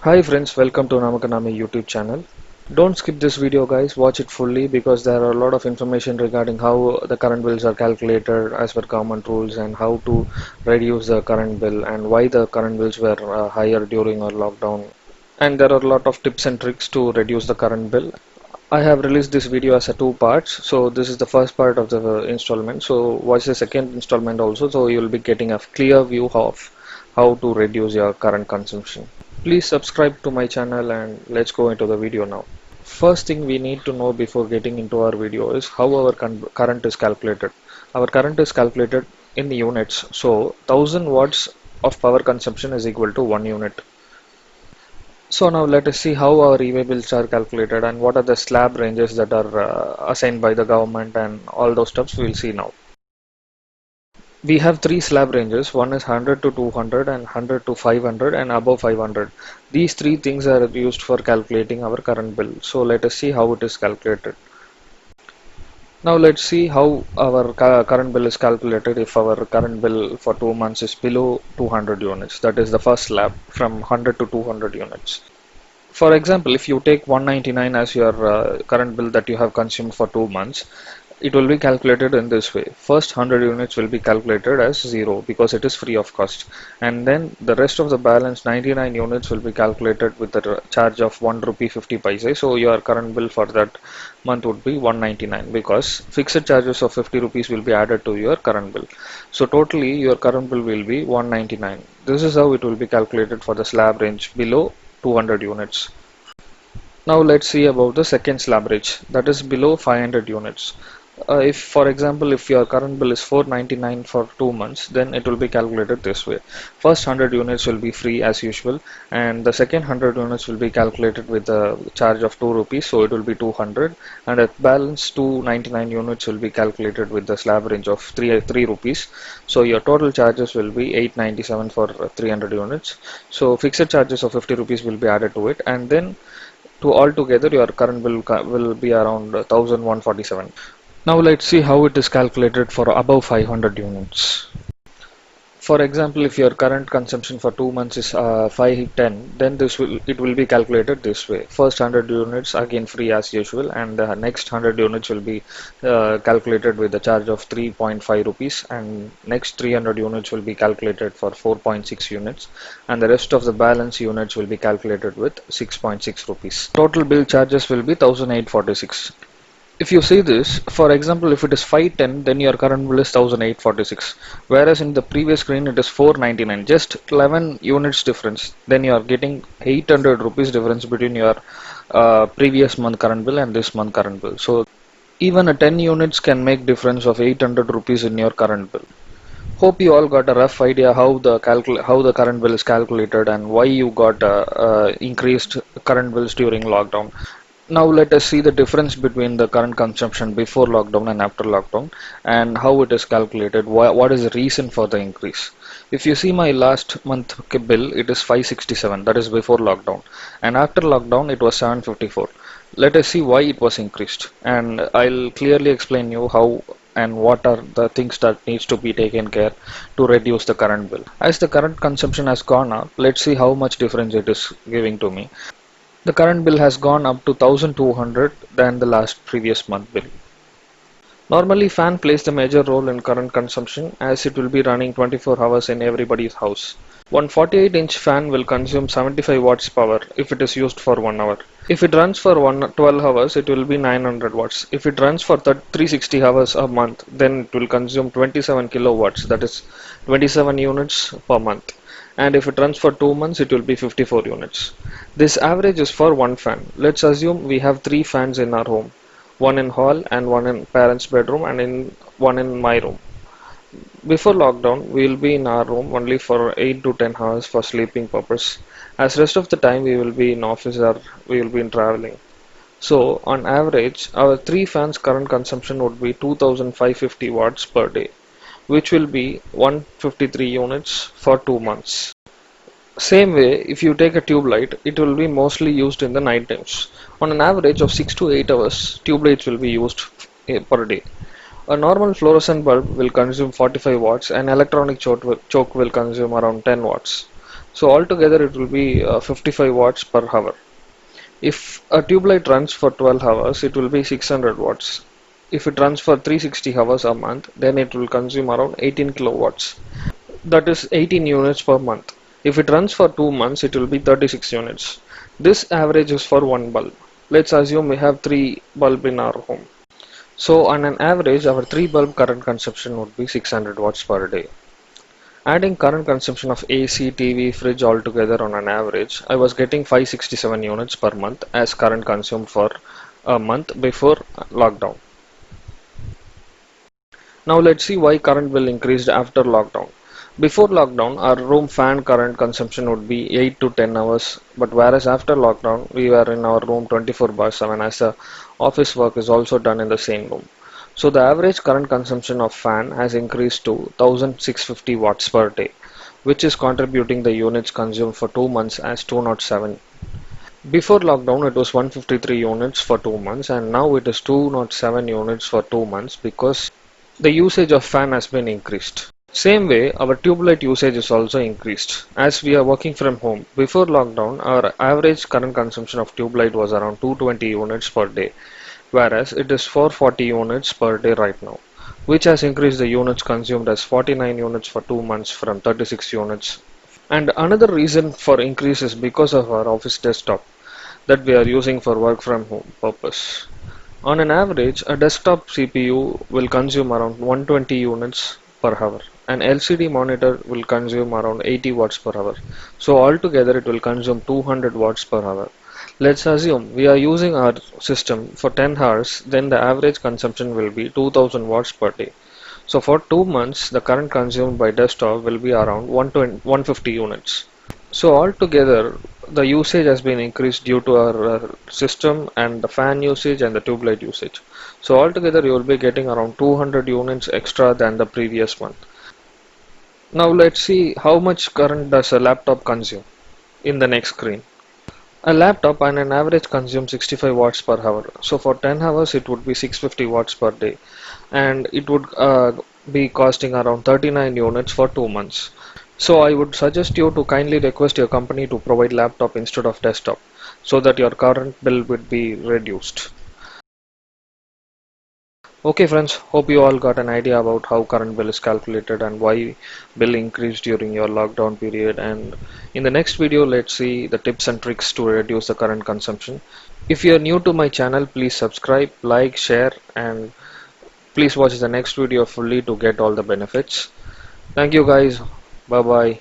Hi friends, welcome to Namakanami YouTube channel. Don't skip this video guys, watch it fully because there are a lot of information regarding how the current bills are calculated as per government rules and how to reduce the current bill and why the current bills were higher during our lockdown. And there are a lot of tips and tricks to reduce the current bill. I have released this video as a two parts, so this is the first part of the installment. So watch the second installment also, so you will be getting a clear view of how to reduce your current consumption. Please subscribe to my channel and let's go into the video now. First thing we need to know before getting into our video is how our current is calculated. Our current is calculated in units, so 1000 watts of power consumption is equal to 1 unit. So now let us see how our EV bills are calculated and what are the slab ranges that are assigned by the government and all those stuffs we will see now. We have three slab ranges. One is 100 to 200 and 100 to 500 and above 500. These three things are used for calculating our current bill. So let us see how it is calculated. Now let's see how our current bill is calculated if our current bill for 2 months is below 200 units. That is the first slab from 100 to 200 units. For example, if you take 199 as your current bill that you have consumed for 2 months, it will be calculated in this way. First 100 units will be calculated as 0 because it is free of cost, and then the rest of the balance 99 units will be calculated with the charge of 1 rupee 50 paise. So your current bill for that month would be 199 because fixed charges of 50 rupees will be added to your current bill. So totally your current bill will be 199. This is how it will be calculated for the slab range below 200 units. Now let's see about the second slab range, that is below 500 units. If for example if your current bill is 499 for 2 months, then it will be calculated this way. First 100 units will be free as usual, and the second 100 units will be calculated with the charge of 2 rupees, so it will be 200, and the balance 299 units will be calculated with the slab range of 3 rupees. So your total charges will be 897 for 300 units. So fixed charges of 50 rupees will be added to it, and then to all together your current bill will be around 1147. Now let's see how it is calculated for above 500 units. For example, if your current consumption for 2 months is 510, then it will be calculated this way. First 100 units again free as usual, and the next 100 units will be calculated with the charge of 3.5 rupees, and next 300 units will be calculated for 4.6 units, and the rest of the balance units will be calculated with 6.6 rupees. Total bill charges will be 1846. If you see this, for example, if it is 510, then your current bill is 1846. Whereas in the previous screen it is 499, just 11 units difference. Then you are getting 800 rupees difference between your previous month current bill and this month current bill. So even a 10 units can make difference of 800 rupees in your current bill. Hope you all got a rough idea how the current bill is calculated and why you got increased current bills during lockdown. Now let us see the difference between the current consumption before lockdown and after lockdown and how it is calculated. What is the reason for the increase? If you see my last month bill, it is 567, that is before lockdown, and after lockdown it was 754. Let us see why it was increased, and I'll clearly explain you how and what are the things that needs to be taken care to reduce the current bill. As the current consumption has gone up, let's see how much difference it is giving to me. The current bill has gone up to 1200 than the last previous month bill. Normally fan plays the major role in current consumption as it will be running 24 hours in everybody's house. One 48-inch fan will consume 75 watts power if it is used for 1 hour. If it runs for 12 hours, it will be 900 watts. If it runs for 360 hours a month, then it will consume 27 kilowatts, that is 27 units per month. And if it runs for 2 months, it will be 54 units. This average is for one fan. Let's assume we have 3 fans in our home, one in hall and one in parents' bedroom and one in my room. Before lockdown, we will be in our room only for 8 to 10 hours for sleeping purpose. As rest of the time we will be in office or we will be in traveling. So on average, our 3 fans current consumption would be 2550 watts per day, which will be 153 units for 2 months. Same way, if you take a tube light, it will be mostly used in the night times. On an average of 6 to 8 hours, tube lights will be used per day. A normal fluorescent bulb will consume 45 watts and electronic choke will consume around 10 watts. So altogether it will be 55 watts per hour. If a tube light runs for 12 hours, it will be 600 watts. If it runs for 360 hours a month, then it will consume around 18 kilowatts. That is 18 units per month. If it runs for 2 months, it will be 36 units. This average is for one bulb. Let's assume we have 3 bulb in our home. So on an average, our 3 bulb current consumption would be 600 watts per day. Adding current consumption of AC, TV, fridge all together on an average, I was getting 567 units per month as current consumed for a month before lockdown. Now let's see why current bill increased after lockdown. Before lockdown, our room fan current consumption would be 8 to 10 hours, but whereas after lockdown, we were in our room 24 by 7 as the office work is also done in the same room. So the average current consumption of fan has increased to 1650 watts per day, which is contributing the units consumed for 2 months as 207. Before lockdown, it was 153 units for 2 months, and now it is 207 units for 2 months because the usage of fan has been increased. Same way, our tube light usage is also increased. As we are working from home, before lockdown, our average current consumption of tube light was around 220 units per day, whereas it is 440 units per day right now, which has increased the units consumed as 49 units for 2 months from 36 units. And another reason for increase is because of our office desktop that we are using for work from home purpose. On an average, a desktop CPU will consume around 120 units per hour. An LCD monitor will consume around 80 watts per hour. So altogether it will consume 200 watts per hour. Let's assume we are using our system for 10 hours, then the average consumption will be 2000 watts per day. So for 2 months, the current consumed by desktop will be around 150 units. So altogether, the usage has been increased due to our system and the fan usage and the tube light usage. So altogether, you will be getting around 200 units extra than the previous month. Now let's see how much current does a laptop consume in the next screen. A laptop on an average consumes 65 watts per hour. So for 10 hours, it would be 650 watts per day, and it would be costing around 39 units for 2 months. So I would suggest you to kindly request your company to provide laptop instead of desktop so that your current bill would be reduced. Okay friends, hope you all got an idea about how current bill is calculated and why bill increased during your lockdown period, and in the next video let's see the tips and tricks to reduce the current consumption. If you are new to my channel, please subscribe, like, share, and please watch the next video fully to get all the benefits. Thank you guys. Bye bye.